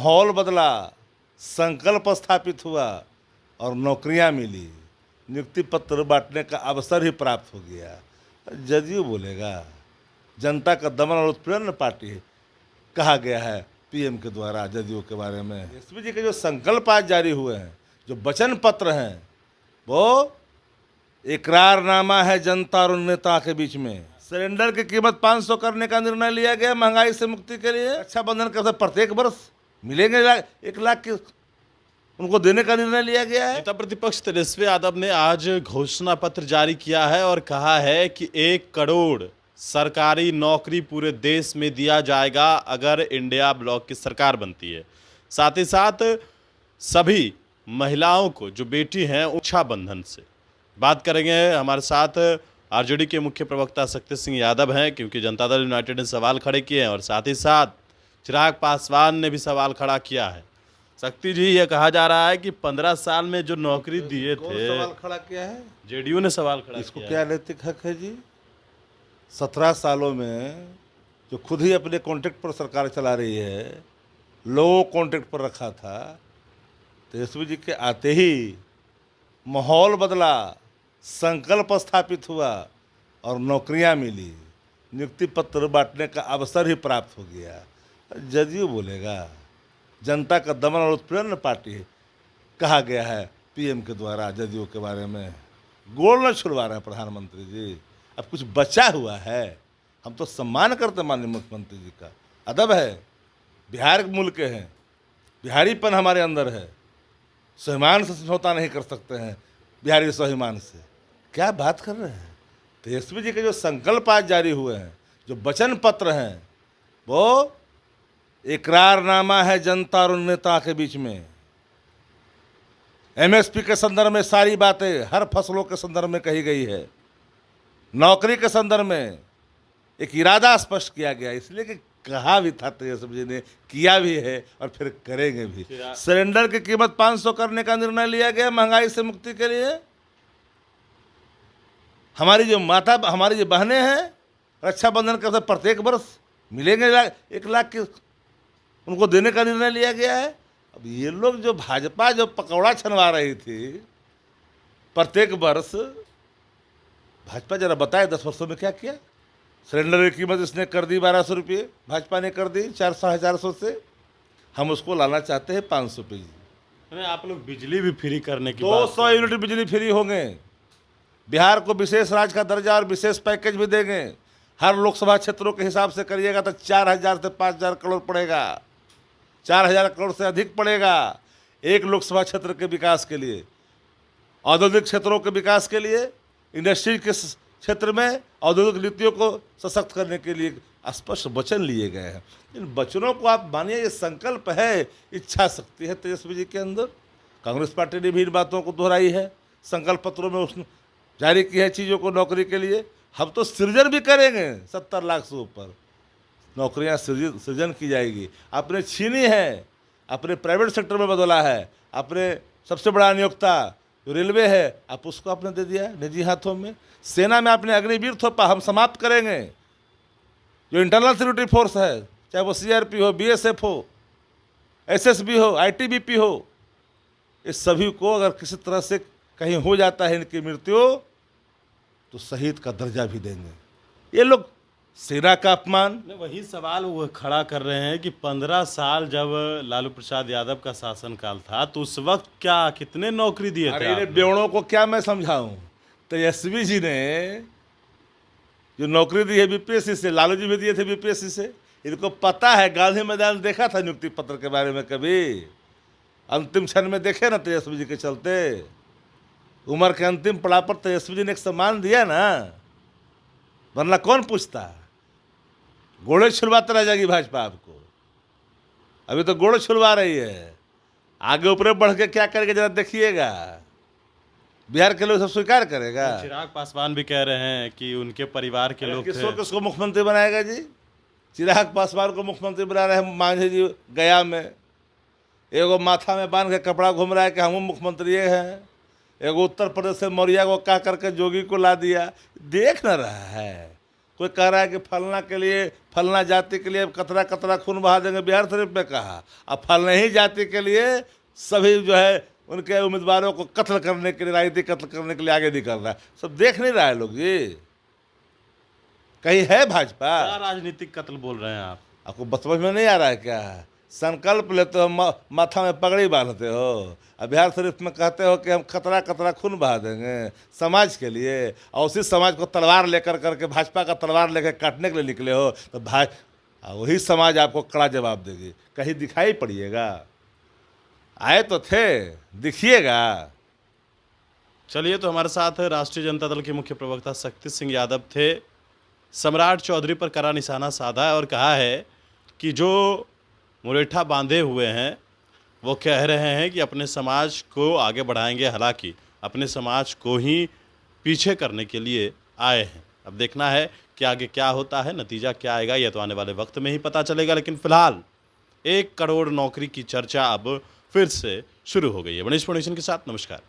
माहौल बदला, संकल्प स्थापित हुआ और नौकरियां मिली, नियुक्ति पत्र बांटने का अवसर ही प्राप्त हो गया। जदयू बोलेगा जनता का दमन और उत्पीड़न पार्टी कहा गया है पीएम के द्वारा जदयू के बारे में। एसपी जी के जो संकल्प आज जारी हुए हैं, जो वचन पत्र हैं, वो इकरारनामा है जनता और नेता के बीच में। सिलेंडर की कीमत 500 करने का निर्णय लिया गया महंगाई से मुक्ति के लिए। रक्षाबंधन के अवसर प्रत्येक वर्ष मिलेंगे 1 लाख के, उनको देने का निर्णय लिया गया है। नेता प्रतिपक्ष तेजस्वी यादव ने आज घोषणा पत्र जारी किया है और कहा है कि 1 करोड़ सरकारी नौकरी पूरे देश में दिया जाएगा अगर इंडिया ब्लॉक की सरकार बनती है। साथ ही साथ सभी महिलाओं को जो बेटी हैं रक्षाबंधन से बात करेंगे। हमारे साथ आरजेडी के मुख्य प्रवक्ता शक्ति सिंह यादव हैं, क्योंकि जनता दल यूनाइटेड ने सवाल खड़े किए हैं और साथ ही साथ चिराग पासवान ने भी सवाल खड़ा किया है। शक्ति जी, ये कहा जा रहा है कि 15 साल में जो नौकरी दिए थे, सवाल खड़ा किया है जेडीयू ने सवाल खड़ा इसको किया क्या नैतिक हक है जी? 17 सालों में जो खुद ही अपने कॉन्ट्रैक्ट पर सरकार चला रही है, लोगों को कॉन्ट्रैक्ट पर रखा था, तेजस्वी जी के आते ही माहौल बदला, संकल्प स्थापित हुआ और नौकरियां मिली, नियुक्ति पत्र बांटने का अवसर ही प्राप्त हो गया। जदयू बोलेगा जनता का दमन और उत्पीड़न पार्टी कहा गया है पीएम के द्वारा जदयू के बारे में। गोल न छुड़वा रहे हैं प्रधानमंत्री जी, अब कुछ बचा हुआ है। हम तो सम्मान करते माननीय मुख्यमंत्री जी का, अदब है, बिहार के मुल्क के हैं, बिहारीपन हमारे अंदर है, स्वाभिमान से समझौता नहीं कर सकते हैं बिहारी स्वाभिमान से। क्या बात कर रहे हैं? तेजस्वी जी के जो संकल्प आज जारी हुए हैं, जो वचन पत्र हैं, वो इकरारनामा है जनता और नेता के बीच में। एमएसपी के संदर्भ में सारी बातें हर फसलों के संदर्भ में कही गई है। नौकरी के संदर्भ में एक इरादा स्पष्ट किया गया, इसलिए कि कहा भी था तेजस्वी जी ने, किया भी है और फिर करेंगे भी। सिलेंडर की कीमत 500 करने का निर्णय लिया गया महंगाई से मुक्ति के लिए। हमारी जो बहनें हैं, रक्षाबंधन के अवसर प्रत्येक वर्ष मिलेंगे 1 लाख के, उनको देने का निर्णय लिया गया है। अब ये लोग जो भाजपा जो पकौड़ा छनवा रही थी प्रत्येक वर्ष, भाजपा जरा बताए 10 वर्षों में क्या किया? सिलेंडर की कीमत इसने कर दी 1200 रुपये, भाजपा ने कर दी 400 से। हम उसको लाना चाहते हैं 500 पे जी। आप लोग बिजली भी फ्री करने की 200 यूनिट बिजली फ्री होंगे। बिहार को विशेष राज्य का दर्जा और विशेष पैकेज भी देंगे। हर लोकसभा क्षेत्रों के हिसाब से करिएगा तो 4000 से 5000 करोड़ पड़ेगा, 4000 करोड़ से अधिक पड़ेगा एक लोकसभा क्षेत्र के विकास के लिए। औद्योगिक क्षेत्रों के विकास के लिए, इंडस्ट्री के क्षेत्र में औद्योगिक नीतियों को सशक्त करने के लिए स्पष्ट वचन लिए गए हैं। इन वचनों को आप मानिए, ये संकल्प है, इच्छा शक्ति है तेजस्वी जी के अंदर। कांग्रेस पार्टी ने भी इन बातों को दोहराई है, संकल्प पत्रों में उसने जारी की है चीज़ों को नौकरी के लिए। हम तो सृजन भी करेंगे, 70 लाख से ऊपर नौकरियां सृजन की जाएगी। आपने छीनी है, अपने प्राइवेट सेक्टर में बदला है, अपने सबसे बड़ा नियोक्ता जो रेलवे है, आप उसको आपने दे दिया निजी हाथों में। सेना में आपने अग्निवीर थोपा, हम समाप्त करेंगे। जो इंटरनल सिक्योरिटी फोर्स है, चाहे वो सीआरपी हो, बीएसएफ हो, एसएसबी हो, आईटीबीपी हो, इस सभी को अगर किसी तरह से कहीं हो जाता है इनकी मृत्यु, तो शहीद का दर्जा भी देंगे। ये लोग सेना का अपमान। वही सवाल वो खड़ा कर रहे हैं कि 15 साल जब लालू प्रसाद यादव का शासनकाल था तो उस वक्त क्या कितने नौकरी दिए थे? अरे बेवड़ों को क्या मैं समझाऊं? तेजस्वी जी ने जो नौकरी दी है बीपीएससी से, लालू जी भी दिए थे बीपीएससी से। इनको पता है, गांधी मैदान देखा था नियुक्ति पत्र के बारे में कभी? अंतिम क्षण में देखे ना तेजस्वी जी के चलते, उम्र के अंतिम पड़ाव पर तेजस्वी जी ने एक सम्मान दिया ना, वरना कौन पूछता? घोड़े छुड़वाते रह जाएगी भाजपा आपको। अभी तो घोड़े छुड़वा रही है, आगे ऊपर बढ़ के क्या करेगा जरा देखिएगा। बिहार के लोग सब स्वीकार करेगा। चिराग पासवान भी कह रहे हैं कि उनके परिवार के लोग किसको मुख्यमंत्री बनाएगा जी? चिराग पासवान को मुख्यमंत्री बना रहे हैं मांझी जी गया में। एगो माथा में बांध के कपड़ा घूम रहा है कि हम मुख्यमंत्री हैं। एगो उत्तर प्रदेश से मौर्या को कह करके जोगी को ला दिया। देख न रहा है कोई कह रहा है कि फलना के लिए, फलना जाति के लिए कतरा कतरा खून बहा देंगे, बिहार शरीफ में कहा। अब फलना ही जाति के लिए सभी जो है उनके उम्मीदवारों को कत्ल करने के लिए, राजनीति कत्ल करने के लिए आगे निकल रहा है। सब देख नहीं रहा है लोग जी। कहीं है भाजपा? क्या राजनीतिक कत्ल बोल रहे हैं आप? आपको समझ में नहीं आ रहा है क्या? संकल्प लेते हो, माथा में पगड़ी बांधते हो, और बिहार शरीफ में कहते हो कि हम खतरा कतरा खून बहा देंगे समाज के लिए, और उसी समाज को तलवार लेकर करके, भाजपा का तलवार लेकर काटने के लिए निकले हो, तो वही समाज आपको कड़ा जवाब देगी। कहीं दिखाई पड़िएगा, आए तो थे, दिखिएगा। चलिए, तो हमारे साथ राष्ट्रीय जनता दल के मुख्य प्रवक्ता शक्ति सिंह यादव थे। सम्राट चौधरी पर कड़ा निशाना साधा है और कहा है कि जो मुरेठा बांधे हुए हैं वो कह रहे हैं कि अपने समाज को आगे बढ़ाएंगे, हालांकि अपने समाज को ही पीछे करने के लिए आए हैं। अब देखना है कि आगे क्या होता है, नतीजा क्या आएगा, यह तो आने वाले वक्त में ही पता चलेगा। लेकिन फिलहाल 1 करोड़ नौकरी की चर्चा अब फिर से शुरू हो गई है। मनीष फाउंडेशन के साथ नमस्कार।